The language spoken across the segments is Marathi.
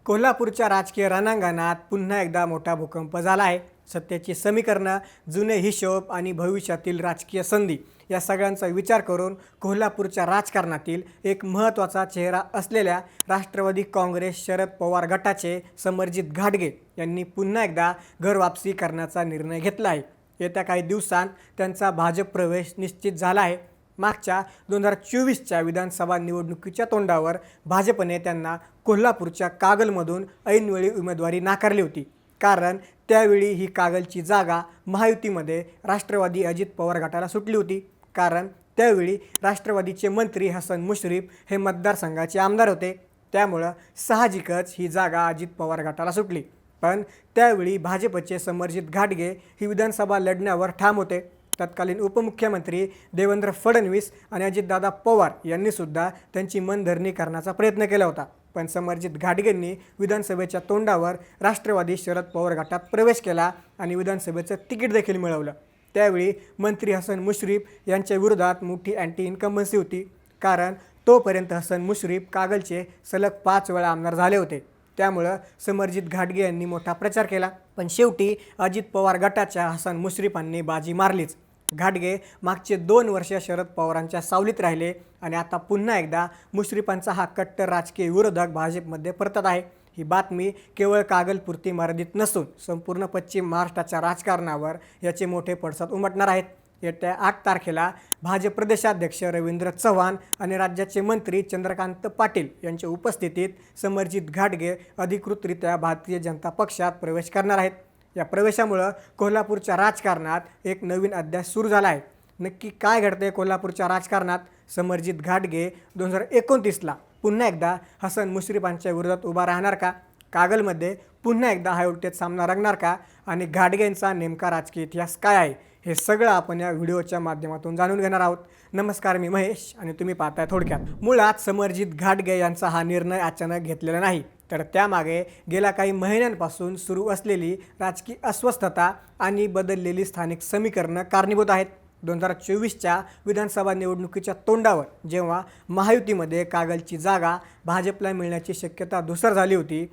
कोल्हापूरच्या राजकीय रणांगणात पुन्हा एकदा मोठा भूकंप झाला आहे. सत्तेची समीकरणं, जुने हिशोब आणि भविष्यातील राजकीय संधी या सगळ्यांचा विचार करून कोल्हापूरच्या राजकारणातील एक महत्त्वाचा चेहरा असलेल्या राष्ट्रवादी काँग्रेस शरद पवार गटाचे समरजित घाटगे यांनी पुन्हा एकदा घरवापसी करण्याचा निर्णय घेतला आहे. येत्या काही दिवसांत त्यांचा भाजप प्रवेश निश्चित झाला आहे. मागच्या 2024च्या विधानसभा निवडणुकीच्या तोंडावर भाजपने त्यांना कोल्हापूरच्या कागलमधून ऐनवेळी उमेदवारी नाकारली होती. कारण त्यावेळी ही कागलची जागा महायुतीमध्ये राष्ट्रवादी अजित पवार गटाला सुटली होती. कारण त्यावेळी राष्ट्रवादीचे मंत्री हसन मुश्रीफ हे मतदारसंघाचे आमदार होते. त्यामुळं साहजिकच ही जागा अजित पवार गटाला सुटली. पण त्यावेळी भाजपचे समरजित घाटगे ही विधानसभा लढण्यावर ठाम होते. तत्कालीन उपमुख्यमंत्री देवेंद्र फडणवीस आणि अजितदादा पवार यांनीसुद्धा त्यांची मनधरणी करण्याचा प्रयत्न केला होता. पण समरजित घाटगेंनी विधानसभेच्या तोंडावर राष्ट्रवादी शरद पवार गटात प्रवेश केला आणि विधानसभेचं तिकीट देखील मिळवलं. त्यावेळी मंत्री हसन मुश्रीफ यांच्या विरोधात मोठी अँटी इन्कम्बन्सी होती. कारण तोपर्यंत हसन मुश्रीफ कागलचे सलग 5 वेळा आमदार झाले होते. त्यामुळं समरजित घाटगे यांनी मोठा प्रचार केला. पण शेवटी अजित पवार गटाच्या हसन मुश्रीफांनी बाजी मारलीच. घाटगे मागचे 2 वर्ष शरद पवारांच्या सावलीत राहिले आणि आता पुन्हा एकदा मुश्रीफांचा हा कट्टर राजकीय विरोधक भाजपमध्ये परतत आहे. ही बातमी केवळ कागलपुरती मर्यादित नसून संपूर्ण पश्चिम महाराष्ट्राच्या राजकारणावर याचे मोठे पडसाद उमटणार आहेत. येत्या 8 तारखेला भाजप प्रदेशाध्यक्ष रवींद्र चव्हाण आणि राज्याचे मंत्री चंद्रकांत पाटील यांच्या उपस्थितीत समरजित घाटगे अधिकृतरित्या भारतीय जनता पक्षात प्रवेश करणार आहेत. या प्रवेशामुळं कोल्हापूरच्या राजकारणात एक नवीन अध्याय सुरू झाला आहे. नक्की काय घडते कोल्हापूरच्या राजकारणात? समरजित घाटगे 2029ला पुन्हा एकदा हसन मुश्रीफांच्या विरोधात उभा राहणार का? कागलमध्ये पुन्हा एकदा हायवोल्टेज सामना रंगणार का? आणि घाटगेंचा नेमका राजकीय इतिहास काय आहे? हे सगळं आपण या व्हिडिओच्या माध्यमातून जाणून घेणार आहोत. नमस्कार, मी महेश आणि तुम्ही पाहताय थोडक्यात. मुळात समरजित घाटगे यांचा हा निर्णय अचानक घेतलेला नाही, तर त्यामागे गेल्या काही महिन्यांपासून सुरू असलेली राजकीय अस्वस्थता आणि बदललेली स्थानिक समीकरणं कारणीभूत आहेत. 2024च्या विधानसभा निवडणुकीच्या तोंडावर जेव्हा महायुतीमध्ये कागलची जागा भाजपला मिळण्याची शक्यता धूसर झाली होती,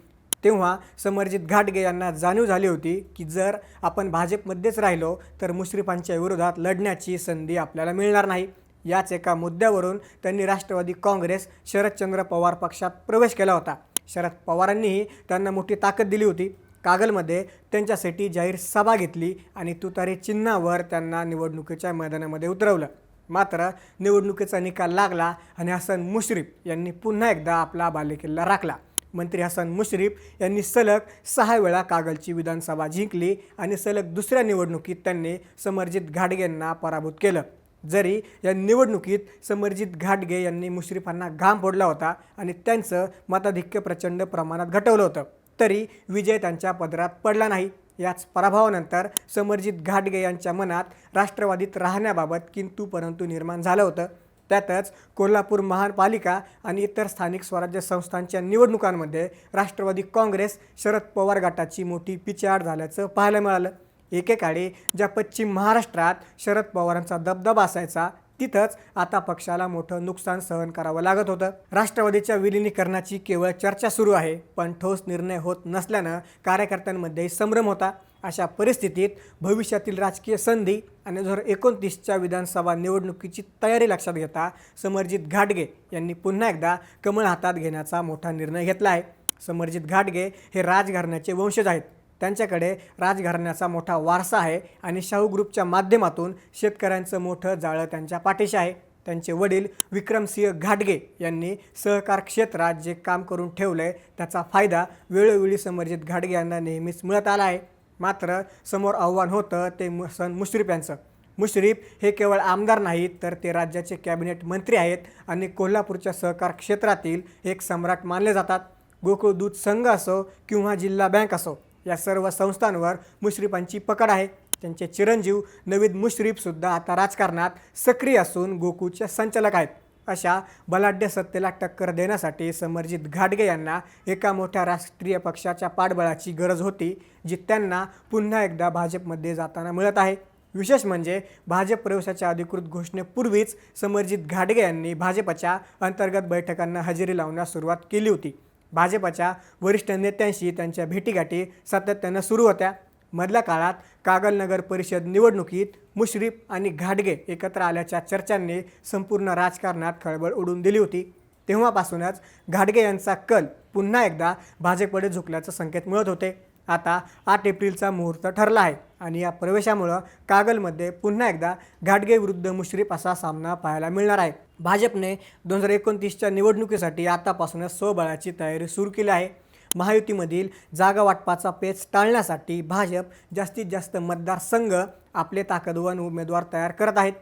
तेव्हा समरजित घाटगे यांना जाणीव झाली होती की जर आपण भाजपमध्येच राहिलो तर मुश्रीफांच्या विरोधात लढण्याची संधी आपल्याला मिळणार नाही. याच एका मुद्द्यावरून त्यांनी राष्ट्रवादी काँग्रेस शरदचंद्र पवार पक्षात प्रवेश केला होता. शरद पवारांनीही त्यांना मोठी ताकद दिली होती. कागलमध्ये त्यांच्यासाठी जाहीर सभा घेतली आणि तुतारी चिन्हावर त्यांना निवडणुकीच्या मैदानामध्ये उतरवलं. मात्र निवडणुकीचा निकाल लागला आणि हसन मुश्रीफ यांनी पुन्हा एकदा आपला बालेकिल्ला राखला. मंत्री हसन मुश्रीफ यांनी सलग 6 वेळा कागलची विधानसभा जिंकली आणि सलग दुसऱ्या निवडणुकीत त्यांनी समरजित घाटगेंना पराभूत केलं. जरी या निवडणुकीत समरजित घाटगे यांनी मुश्रीफांना घाम फोडला होता आणि त्यांचं मताधिक्य प्रचंड प्रमाणात घटवलं होतं, तरी विजय त्यांच्या पदरात पडला नाही. याच पराभवानंतर समरजित घाटगे यांच्या मनात राष्ट्रवादीत राहण्याबाबत किंतु परंतु निर्माण झालं होतं. त्यातच कोल्हापूर महापालिका आणि इतर स्थानिक स्वराज्य संस्थांच्या निवडणुकांमध्ये राष्ट्रवादी काँग्रेस शरद पवार गटाची मोठी पिछेहाट झाल्याचं पाहायला मिळालं. एकेकाळी ज्या पश्चिम महाराष्ट्रात शरद पवारांचा दबदबा असायचा, तिथंच आता पक्षाला मोठं नुकसान सहन करावं लागत होतं. राष्ट्रवादीच्या विलिनीकरणाची केवळ चर्चा सुरू आहे, पण ठोस निर्णय होत नसल्यानं कार्यकर्त्यांमध्येही संभ्रम होता. अशा परिस्थितीत भविष्यातील राजकीय संधी आणि 2029च्या विधानसभा निवडणुकीची तयारी लक्षात घेता समरजित घाटगे यांनी पुन्हा एकदा कमळ हातात घेण्याचा मोठा निर्णय घेतला आहे. समरजित घाटगे हे राजघराण्याचे वंशज आहेत. त्यांच्याकडे राजघराण्याचा मोठा वारसा आहे आणि शाहू ग्रुपच्या माध्यमातून शेतकऱ्यांचं मोठं जाळं त्यांच्या पाठीशी आहे. त्यांचे वडील विक्रमसिंह घाटगे यांनी सहकार क्षेत्रात जे काम करून ठेवलंय त्याचा फायदा वेळोवेळी समरजित घाटगे यांना नेहमीच मिळत आला आहे. मात्र समोर आव्हान होतं ते हसन मुश्रीफ यांचं. मुश्रीफ हे केवळ आमदार नाहीत, तर ते राज्याचे कॅबिनेट मंत्री आहेत आणि कोल्हापूरच्या सहकार क्षेत्रातील एक सम्राट मानले जातात. गोकुळ दूध संघ असो किंवा जिल्हा बँक असो, या सर्व संस्थांवर मुश्रीफांची पकड आहे. त्यांचे चिरंजीव नवीद मुश्रीफसुद्धा आता राजकारणात सक्रिय असून गोकुळचे संचालक आहेत. अशा बलाढ्य सत्तेला टक्कर देण्यासाठी समरजित घाटगे यांना एका मोठ्या राष्ट्रीय पक्षाच्या पाठबळाची गरज होती, जी त्यांना पुन्हा एकदा भाजपमध्ये जाताना मिळत आहे. विशेष म्हणजे भाजप प्रवेशाच्या अधिकृत घोषणेपूर्वीच समरजित घाटगे यांनी भाजपच्या अंतर्गत बैठकांना हजेरी लावण्यास सुरुवात केली होती. भाजपच्या वरिष्ठ नेत्यांशी त्यांच्या भेटीगाठी सातत्यानं सुरू होत्या। मधल्या काळात कागल नगर परिषद निवडणुकीत मुश्रीफ आणि घाटगे एकत्र आल्याच्या चर्चांनी संपूर्ण राजकारणात खळबळ उडून दिली होती। तेव्हापासूनच घाटगे यांचा कल पुन्हा एकदा भाजपकडे झुकल्याचे संकेत मिळत होते। आता 8 एप्रिलचा मुहूर्त ठरला आहे आणि या प्रवेशामुळे कागलमध्ये पुन्हा एकदा घाटगे विरुद्ध मुश्रीफ असा सामना पाहायला मिळणार आहे। भाजपने 2029च्या निवडणुकीसाठी आतापासूनच स्वबळाची तयारी सुरू केली आहे। महायुतीमधील जागा वाटपाचा पेच टाळण्यासाठी भाजप जास्तीत जास्त मतदारसंघ आपले ताकदवान उमेदवार तयार करत आहेत।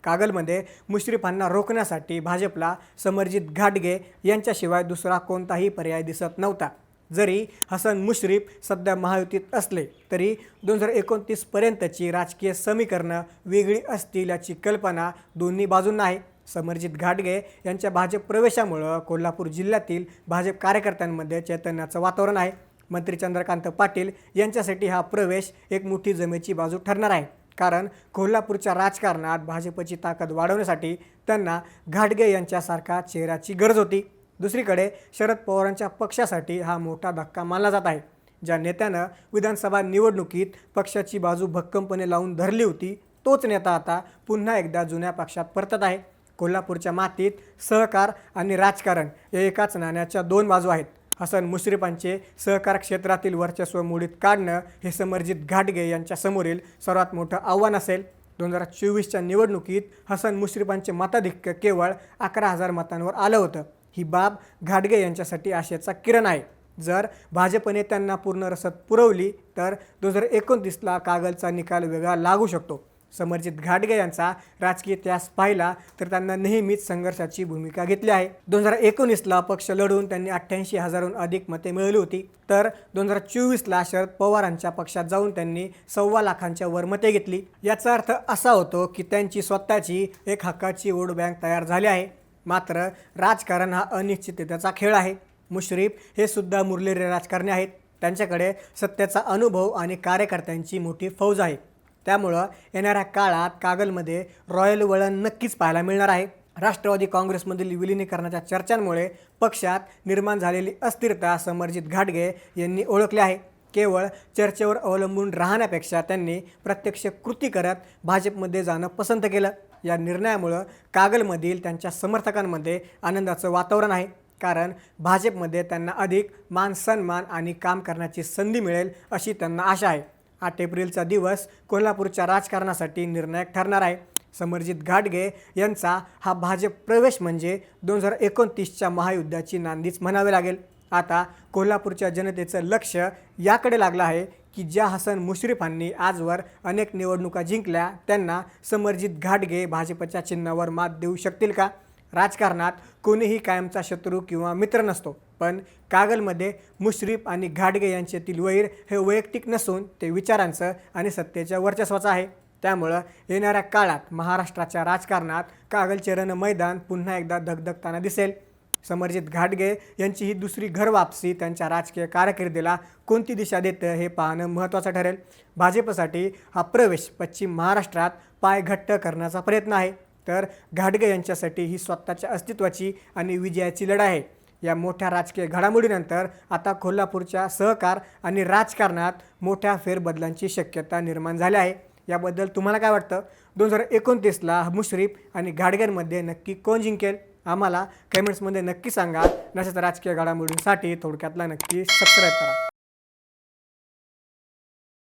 कागलमध्ये मुश्रीफांना रोखण्यासाठी भाजपला समरजित घाटगे यांच्याशिवाय दुसरा कोणताही पर्याय दिसत नव्हता। जरी हसन मुश्रीफ सध्या महायुतीत असले तरी 2029 पर्यंतची राजकीय समीकरणं वेगळी असतील याची कल्पना दोन्ही बाजूंना आहे। समरजित घाटगे यांच्या भाजप प्रवेशामुळे कोल्हापूर जिल्ह्यातील भाजप कार्यकर्त्यांमध्ये चैतन्याचं वातावरण आहे। मंत्री चंद्रकांत पाटील यांच्यासाठी हा प्रवेश एक मोठी जमेची बाजू ठरणार आहे, कारण कोल्हापूरच्या राजकारणात भाजपची ताकद वाढवण्यासाठी त्यांना घाटगे यांच्यासारखा चेहऱ्याची गरज होती। दुसरीकडे शरद पवारांच्या पक्षासाठी हा मोठा धक्का मानला जात आहे। ज्या नेत्यानं विधानसभा निवडणुकीत पक्षाची बाजू भक्कमपणे लावून धरली होती तोच नेता आता पुन्हा एकदा जुन्या पक्षात परतत आहे। कोल्हापूरच्या मातीत सहकार आणि राजकारण या एकाच नाण्याच्या दोन बाजू आहेत। हसन मुश्रीफांचे सहकार क्षेत्रातील वर्चस्व मोडीत काढणं हे समरजित घाटगे यांच्या समोरील सर्वात मोठं आव्हान असेल। 2024च्या निवडणुकीत हसन मुश्रीफांचे मताधिक्य केवळ 11,000 मतांवर आलं होतं। ही बाब घाटगे यांच्यासाठी आशेचा किरण आहे। जर भाजपने त्यांना पूर्ण रसद पुरवली तर 2029ला कागलचा निकाल वेगळा लागू शकतो। समरजित घाटगे यांचा राजकीय इतिहास पाहिला तर त्यांना नेहमीच संघर्षाची भूमिका घेतली आहे। 2019ला पक्ष लढून त्यांनी 88,000हून अधिक मते मिळवली होती, तर 2024ला शरद पवारांच्या पक्षात जाऊन त्यांनी 1.25 लाखांच्या वर मते घेतली। याचा अर्थ असा होतो की त्यांची स्वतःची एक हक्काची वोट बँक तयार झाली आहे। मात्र राजकारण हा अनिश्चिततेचा खेळ आहे। मुश्रीफ हे सुद्धा मुरलेले राजकारणी आहेत। त्यांच्याकडे सत्तेचा अनुभव आणि कार्यकर्त्यांची मोठी फौज आहे। त्यामुळं येणाऱ्या काळात कागलमध्ये रॉयल वळण नक्कीच पाहायला मिळणार आहे। राष्ट्रवादी काँग्रेसमधील विलिनीकरणाच्या चर्चांमुळे पक्षात निर्माण झालेली अस्थिरता समरजित घाटगे यांनी ओळखली आहे। केवळ चर्चेवर अवलंबून राहण्यापेक्षा त्यांनी प्रत्यक्ष कृती करत भाजपमध्ये जाणं पसंत केलं। या निर्णयामुळं कागलमधील त्यांच्या समर्थकांमध्ये आनंदाचं वातावरण आहे, कारण भाजपमध्ये त्यांना अधिक मान सन्मान आणि काम करण्याची संधी मिळेल अशी त्यांना आशा आहे। 8 एप्रिलचा दिवस कोल्हापूरच्या राजकारणासाठी निर्णायक ठरणार आहे। समरजित घाटगे यांचा हा भाजप प्रवेश म्हणजे 2029च्या महायुद्धाची नांदीच म्हणावे लागेल। आता कोल्हापूरच्या जनतेचं लक्ष याकडे लागलं आहे की ज्या हसन मुश्रीफांनी आजवर अनेक निवडणुका जिंकल्या त्यांना समरजित घाटगे भाजपच्या चिन्हावर मात देऊ शकतील का? राजकारणात कोणीही कायमचा शत्रू किंवा मित्र नसतो, पण कागलमध्ये मुश्रीफ आणि घाटगे यांच्यातील वैर हे वैयक्तिक नसून ते विचारांचं आणि सत्तेच्या वर्चस्वाचं आहे। त्यामुळं येणाऱ्या काळात महाराष्ट्राच्या राजकारणात कागलचे रण मैदान पुन्हा एकदा धगधगताना दिसेल। समरजित घाटगे यांची ही दुसरी घरवापसी त्यांच्या राजकीय कारकिर्दीला कोणती दिशा देतं हे पाहणं महत्त्वाचं ठरेल। भाजपसाठी हा प्रवेश पश्चिम महाराष्ट्रात पाय घट्ट करण्याचा प्रयत्न आहे, तर घाटगे यांच्यासाठी ही स्वतःच्या अस्तित्वाची आणि विजयाची लढाई आहे। या मोठ्या राजकीय घडामोडीनंतर आता कोल्हापूरच्या सहकार आणि राजकारणात मोठ्या फेरबदलांची शक्यता निर्माण झाली आहे। याबद्दल तुम्हाला काय वाटतं? 2029ला मुश्रीफ आणि घाटग्यांमध्ये नक्की कोण जिंकेल? आम्हाला कमेंट्समध्ये नक्की सांगा। नसेच राजकीय घडामोडींसाठी थोडक्यातला नक्की सबस्क्राईब करा।